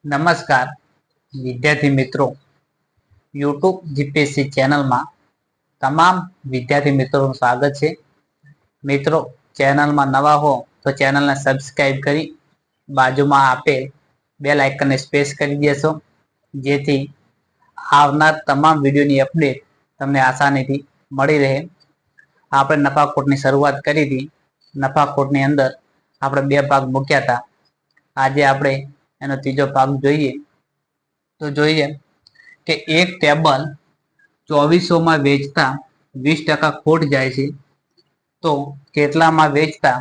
નમસ્કાર વિદ્યાર્થી મિત્રો, યુટ્યુબ જીપીએસસી ચેનલમાં તમામ વિદ્યાર્થી મિત્રોનું સ્વાગત છે. મિત્રો, ચેનલમાં નવા હો તો ચેનલને સબસ્ક્રાઇબ કરી બાજુમાં આપેલ બેલ આઇકનને પ્રેસ કરી દેશો, જેથી આવનાર તમામ વિડીયોની અપડેટ તમને આસાનીથી મળી રહે. આપણે નફાખોટની શરૂઆત કરી હતી. નફાખોટની અંદર આપણે બે ભાગ મૂક્યા હતા. આજે આપણે એનો ત્રીજો ભાગ જોઈએ તો જોઈએ કે એક ટેબલ 2400 માં વેચતા 20% ખોટ જાય છે તો કેટલામાં વેચતા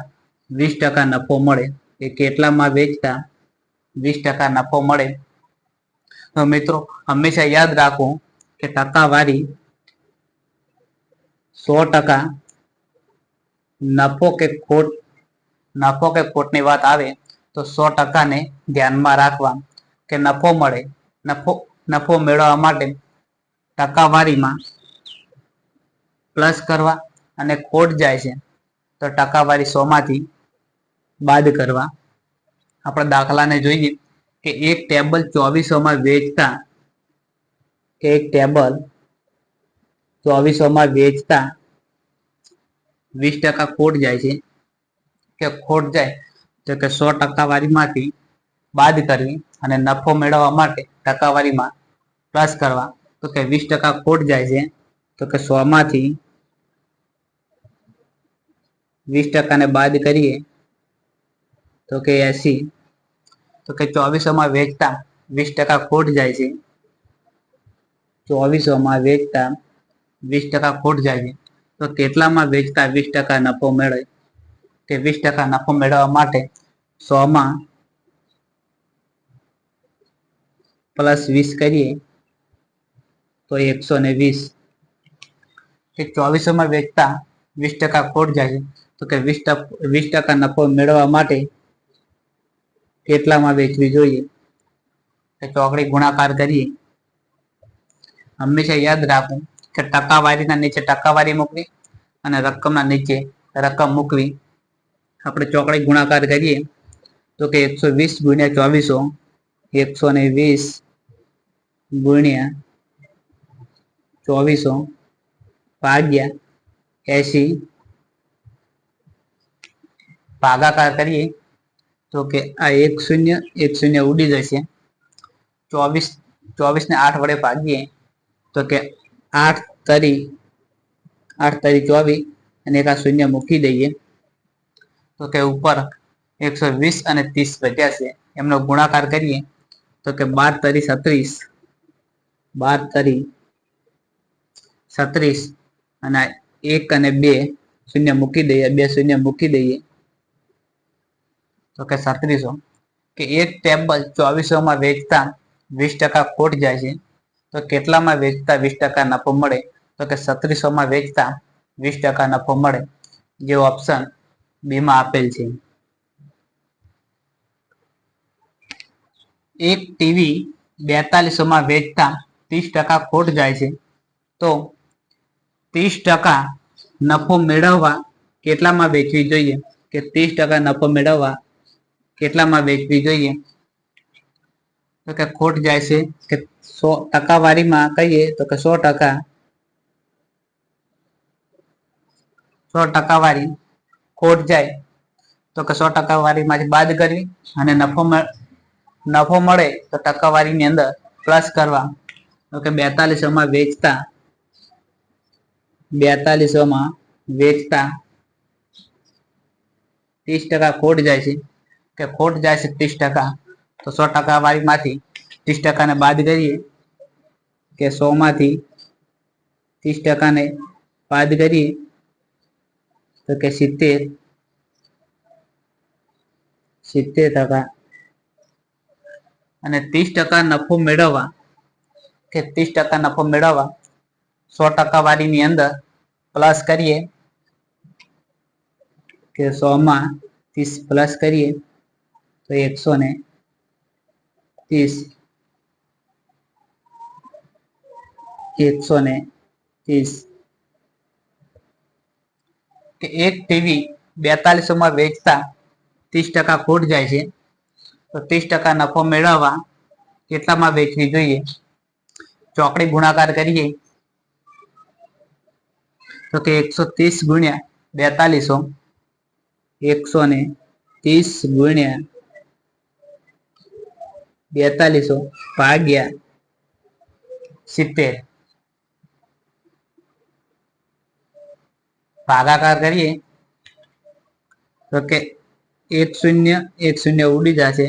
20% નફો મળે? એ કેટલામાં વેચતા 20% નફો મળે? તો મિત્રો, હંમેશા યાદ રાખો કે ટકાવારી 100% નફો કે ખોટની વાત આવે તો 100% ને ધ્યાનમાં રાખવા કે નફો મળે. નફો મેળવવા માટે ટકાવારીમાં પ્લસ કરવા, અને ખોટ જાય છે તો ટકાવારી 100 માંથી બાદ કરવા. આપણે દાખલાને જોઈએ કે એક ટેબલ 2400 માં વેચતા 20% ખોટ જાય છે કે ખોટ જાય તો કે 100 ટકાવારીમાંથી બાદ કરવી, અને નફો મેળવવા માટે ટકાવારીમાં પ્લસ કરવા. તો કે 20% ખોટ જાય છે તો કે 100 માંથી 20% ને બાદ કરીએ તો કે 80. તો કે 2400 માં વેચતા 20% ખોટ જાય છે. 2400 માં વેચતા 20% ખોટ જાય છે તો કેટલામાં વેચતા 20% નફો મેળવે? કે 20% નફો મેળવવા માટે 100 માં પ્લસ 20 કરીએ તો 120. કે 2400 માં વેચતા 20% ખોટ જાય છે તો કે 20% નફો મેળવવા માટે કેટલામાં વેચવી જોઈએ? કે ચોકડી ગુણાકાર કરીએ. હંમેશા યાદ રાખવું કે ટકાવારીના નીચે ટકાવારી મૂકવી અને રકમના નીચે રકમ મૂકવી. આપણે ચોકડી ગુણાકાર કરીએ તો કે 120 ગુણ્યા 2400, 120 ગુણ્યા 2400 ભાગ્યા 80. ભાગાકાર કરીએ તો કે આ 1 0 ઉડી જશે. 24 ને 8 વડે ભાગીએ તો કે 8 તરી 24 અને એક આ 0 મૂકી દઈએ તો કે ઉપર 120 અને 30 વધ્યા છે. એમનો ગુણાકાર કરીએ તો કે 12 તરી 36, 12 તરી 36 અને 1 અને 2 0 મૂકી દઈએ, 2 0 મૂકી દઈએ તો કે 3700. કે એક ટેબલ 2400 માં વેચતા 20% ખોટ જાય છે તો કેટલામાં વેચતા 20% નફો મળે? તો કે 3700 માં વેચતા 20% નફો મળે, જે ઓપ્શન બી માં આપેલ છે. એક ટીવી 4200 માં વેચતા 30% ખોટ જાય છે તો 30% નફો મેળવવા કેટલામાં વેચવી જોઈએ? કે 30% નફો મેળવવા કેટલામાં વેચવી જોઈએ? તો કે ખોટ જાય છે કે 100 ટકાવારીમાં કહીએ તો કે 100%. 100 ટકાવારી ખોટ જાય તો કે 100 ટકાવારીમાંથી બાદ કરવી, અને નફો મળે તો ટકાવારીની અંદર પ્લસ કરવા. તો કે 4200 માં વેચતા 30% ખોટ જાય છે કે ખોટ જાય છે 30%. તો 100 ટકાવારીમાંથી 30% ને બાદ કરીએ કે 100 માંથી 30% ને બાદ કરીએ તો કે 70%. અને 30% નફો મેળવવા 100 ટકાવારીની અંદર પ્લસ કરીએ કે 100 માં 30 પ્લસ કરીએ તો 130. કે એક ટીવી 4200 માં વેચતા 30% ખોટ જાય છે તો 30% નફો મેળવવા કેટલામાં વેચવી જોઈએ? ચોકડી ગુણાકાર કરીએ તો કે 130 ગુણ્યા 4200, 130 ગુણ્યા 4200 ભાગ્યા 70, ભાગાકાર કરીએ તો કે 1 0 ઉડી જશે,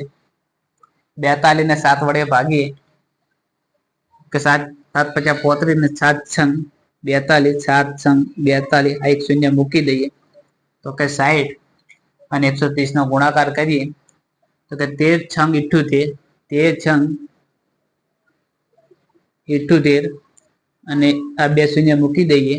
42 ને 7 વડે ભાગીએ કે 7 7 50 35 ને 7 છંગ 42, 7 છંગ 42, આ 1 0 મૂકી દઈએ તો કે 60 અને 130 નો ગુણાકાર કરીએ તો કે 13 છંગ 78, 13 છંગ 78 અને આ 2 શૂન્ય મૂકી દઈએ,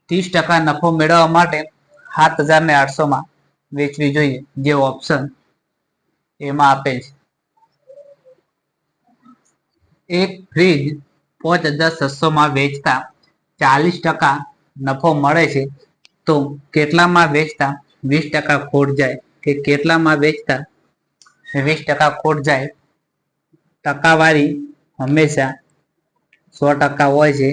30% નફો મેળવવા માટે 7800 માં વેચવી જોઈએ, જે ઓપ્શન એમાં આપેલ છે. એક ફ્રીજ 5600 માં વેચતા 40% નફો મળે છે તો કેટલામાં વેચતા 20% ખોટ જાય? કે કેટલામાં વેચતા 20% ખોટ જાય? ટકાવારી હંમેશા 100% હોય છે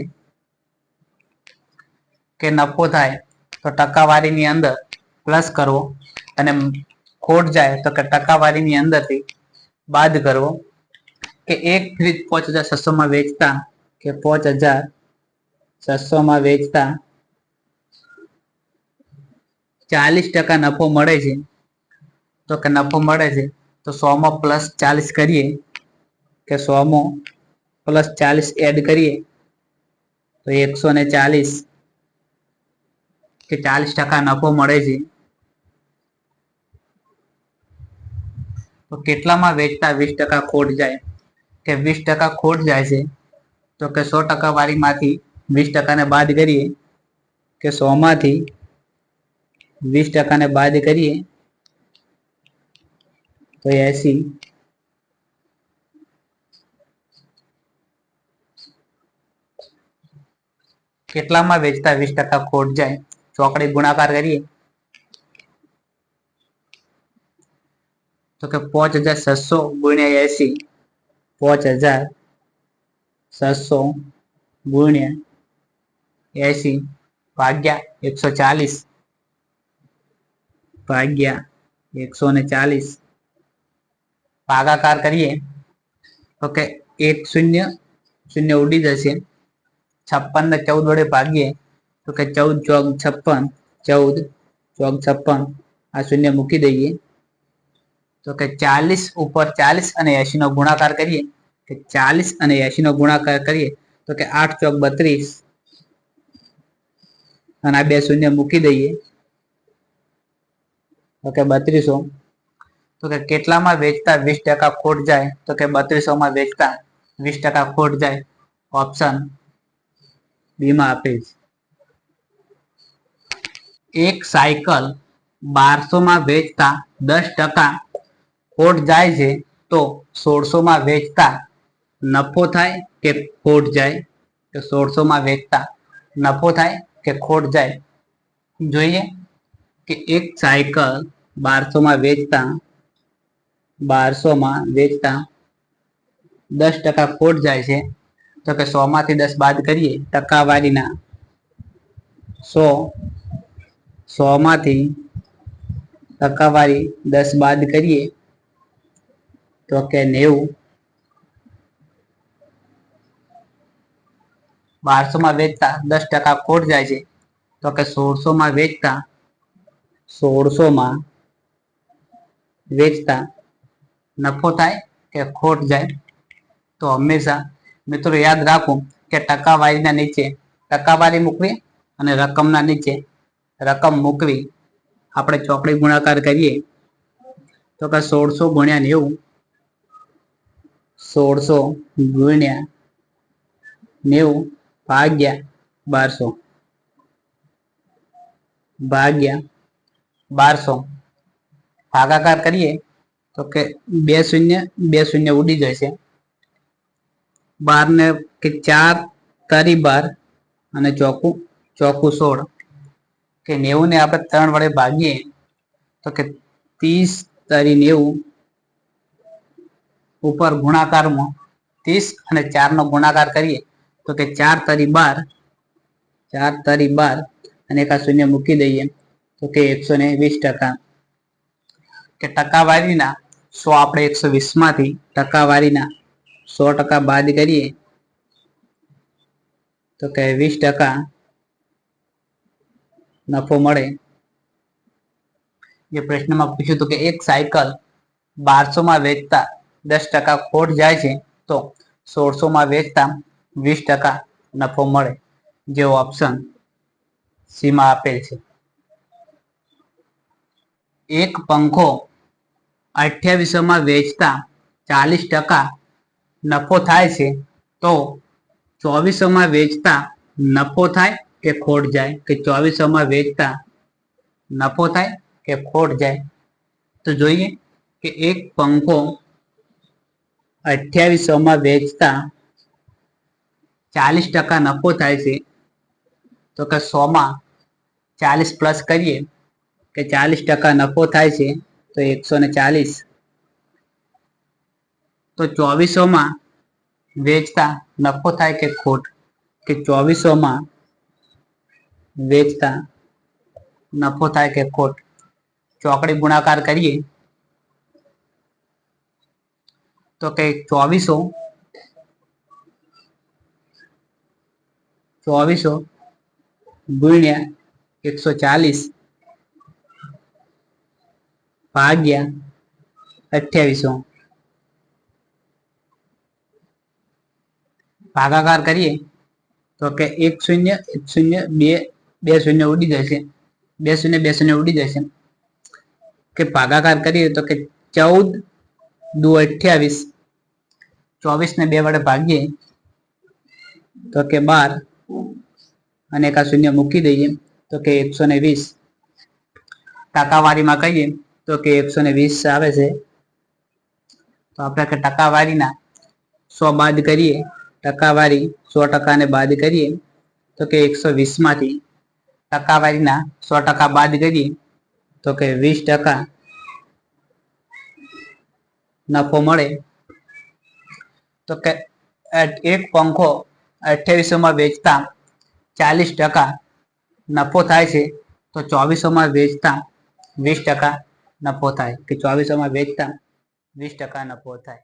કે નફો થાય તો ટકાવારીની અંદર પ્લસ કરવો અને ખોટ જાય તો કે ટકાવારીની અંદરથી બાદ કરવો. કે એક ફ્રીજ 5600 માં વેચતા કે 5600 માં વેચતા 40% નફો મળે છે તો કે નફો મળે છે તો 100 માં પ્લસ 40 કરીએ કે 100 માં પ્લસ 40 એડ કરીએ તો 140 કે 40% નફો મળે છે તો કેટલામાં વેચતા 20% ખોટ જાય? કે 20% ખોટ જાય છે તો કે 100% વાળીમાંથી 20% ને બાદ કરીએ કે 100 માંથી 20% ને બાદ કરીએ તો 80, કેટલામાં વેચતા 20% ખોટ જાય? ચોકડી ગુણાકાર કરીએ તો કે 5600 ગુણ્યા 80, 5600 ગુણ્યા 80 ભાગ્યા 140 ભાગ્યા 140, ભાગાકાર કરીએ તો કે 1 0 ઉડી જશે, 56 ને 14 વડે ભાગીએ તો કે 14 ચોક 56, 14 ચોક 56, આ શૂન્ય મૂકી દઈએ તો કે 40 ઉપર 40 અને 80 નો ગુણાકાર કરીએ કે 40 અને 80 નો ગુણાકાર કરીએ તો કે 8 ચોક 32 અને આ 2 શૂન્ય મૂકી દઈએ તો કે 3200. તો કે કેટલામાં વેચતા 20% ખોટ જાય? તો કે 3200 માં વેચતા 20% ખોટ જાય, ઓપ્શન બી માં આપે છે. એક સાયકલ 1200 માં વેચતા 10% ખોટ જાય છે તો 1600 માં વેચતા નફો થાય કે ખોટ જાય? તો 1600 માં વેચતા નફો થાય કે ખોટ જાય? જોઈએ કે એક સાયકલ 1200 માં વેચતા 10% ખોટ જાય છે તો કે 100 માંથી 10 બાદ કરીએ ટકાવારીના 100 માંથી ટકાવારી 10 બાદ કરીએ તો કે 90, 1200 માં વેચતા 10% ખોટ જાય છે તો કે 1600 માં વેચતા 1600 માં વેચતા નફો થાય કે ખોટ જાય? તો હંમેશા મિત્રો યાદ રાખો કે ટકાવારીના નીચે ટકાવારી મૂકવી અને રકમના નીચે રકમ મૂકવી. આપણે ચોકડી ગુણાકાર કરીએ તો કે 1600 ગુણ્યા 90, 1600 ગુણ્યા 90 ભાગ્યા 1200 ભાગ્યા 1200, ભાગાકાર કરીએ તો કે 2 શૂન્ય ઉડી જશે, 12 ને કે 4 તારી 12 અને ચોકું 16 કે 90 ને આપણે 3 વડે ભાગીએ તો કે 30 તરી 90 ઉપર ગુણાકારમાં 30 અને 4 નો ગુણાકાર કરીએ તો કે 4 તરી 12, 4 તરી 12 અને એક શૂન્ય મૂકી દઈએ તો કે 120%. કે ટકાવારીના 100 આપણે 120 માંથી ટકાવારીના 100% બાદ કરીએ તો કે 20% નફો મળે. જે પ્રશ્નમાં પૂછ્યું હતું કે એક સાયકલ 1200 માં વેચતા 10% ખોટ જાય છે તો 1600 માં વેચતા 20% નફો મળે, જે ઓપ્શન સી માં આપેલ છે. એક પંખો 2800 માં વેચતા 40% નફો થાય છે તો 2400 માં વેચતા નફો થાય કે ખોટ જાય? કે 2400 માં વેચતા નફો થાય કે ખોટ જાય? તો જોઈએ કે એક પંખો 2800 માં વેચતા 40% નફો થાય છે તો કે 100 માં 40 પ્લસ કરીએ કે 40% નફો થાય છે તો 140. તો 2400 માં વેચતા નફો થાય કે ખોટ? કે 2400 માં વેચતા નફો થાય કે ખોટ? ચોકડી ગુણાકાર કરીએ તો કે 2400 ગુણ્યા 140 ભાગ્યા 2800 ભાગાકાર કરીએ તો કે 1 0 1 0 2 0 ઉડી જશે, 2 0 2 0 ઉડી જશે. કે ભાગાકાર કરીએ તો કે 14 દુ 28, 24 ને 2 વડે ભાગીએ તો કે 12 અને એક શૂન્ય મૂકી દઈએ તો કે 120. ટકાવારીમાં કહીએ તો કે 120 આવે છે. તો આપણે કે ટકાવારીના 100 બાદ કરીએ, ટકાવારી 100% ને બાદ કરીએ તો કે 120 માંથી ટકાવારીના 100% બાદ કરીએ તો કે 20% નફો મળે. તો કે એક પંખો 2800 માં વેચતા 40% નફો થાય છે તો 2400 માં વેચતા 20% નફો થાય. કે 2400 માં વેચતા 20% નફો થાય.